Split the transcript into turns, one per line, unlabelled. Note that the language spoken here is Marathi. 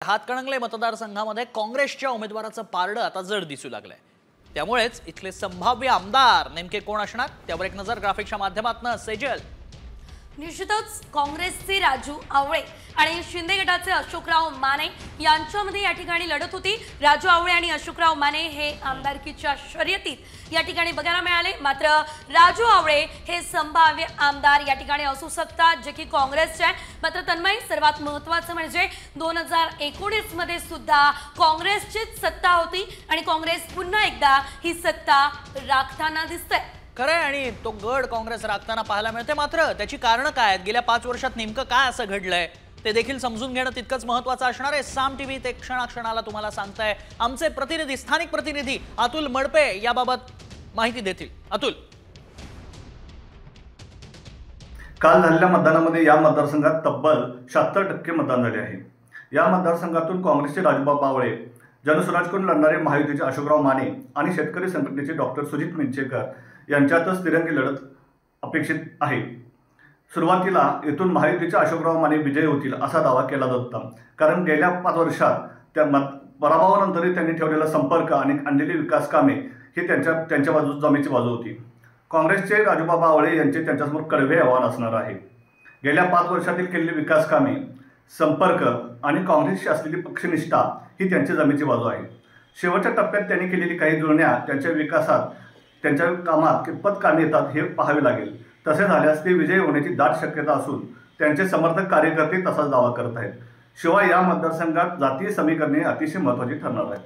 हातकणंगले मतदारसंघामध्ये काँग्रेसच्या उमेदवाराचं पारडं आता जड दिसू लागलंय। त्यामुळेच इथले संभाव्य आमदार नेमके कोण असणार त्यावर एक नजर ग्राफिक्सच्या माध्यमातून सेजल।
निश्चितच काँग्रेसचे राजू आवळे आणि शिंदे गटाचे अशोकराव माने यांच्यामध्ये या ठिकाणी लढत होती। राजू आवळे आणि अशोकराव माने हे आमदारकीच्या शर्यतीत या ठिकाणी बघायला मिळाले। मात्र राजू आवळे हे संभाव्य आमदार या ठिकाणी असू शकतात जे की काँग्रेसचे आहे। मात्र तन्मय, सर्वात महत्त्वाचं म्हणजे 2019 मध्ये सुद्धा काँग्रेसचीच सत्ता होती आणि काँग्रेस पुन्हा एकदा ही सत्ता राखताना दिसते।
खरंय आणि तो गड काँग्रेस राखताना पाहायला मिळते। मात्र त्याची कारण काय आहेत, गेल्या 5 वर्षात नेमकं काय असं घडलंय ते देखील समजून घेणं तितकंच महत्त्वाचं असणार आहे। साम टीव्ही ते क्षणाक्षणाला तुम्हाला सांगताय आमचे प्रतिनिधी, स्थानिक प्रतिनिधी अतुल मडपे याबाबत माहिती देतील। अतुल,
काल झालेल्या मतदानामध्ये या मतदारसंघात तब्बल 76% मतदान झाले आहे। या मतदारसंघातून काँग्रेसचे राजूबाबा आवळे, जनसुराजकडून लढणारे महायुतीचे अशोकराव माने आणि शेतकरी संघटनेचे डॉक्टर सुजित मिंचेकर यांच्यातच तिरंगी लढत अपेक्षित आहे। सुरुवातीला येथून महायुतीचे अशोकराव माने विजयी होतील असा दावा केला जात होता, कारण गेल्या 5 वर्षात त्या पराभवानंतरही त्यांनी ठेवलेला संपर्क आणि आणलेली विकास कामे ही त्यांच्या जमेची बाजू होती। काँग्रेसचे राजूबाबा आवळे यांचे त्यांच्यासमोर कडवे आव्हान असणार आहे। गेल्या 5 वर्षातील केलेली विकास कामे, संपर्क आणि काँग्रेसची असलेली पक्षनिष्ठा ही त्यांच्या जमेची बाजू आहे। शेवटच्या टप्प्यात त्यांनी केलेली काही जुळण्या त्यांच्या विकासात, त्यांच्या कामात कितपत कामी येतात हे पाहावे लागेल। तसे झाल्यास ते विजयी होण्याची दाट शक्यता असून त्यांचे समर्थक कार्यकर्ते तसाच दावा करत आहेत। शिवाय या मतदारसंघात जातीय समीकरणे अतिशय महत्त्वाची ठरणार आहेत।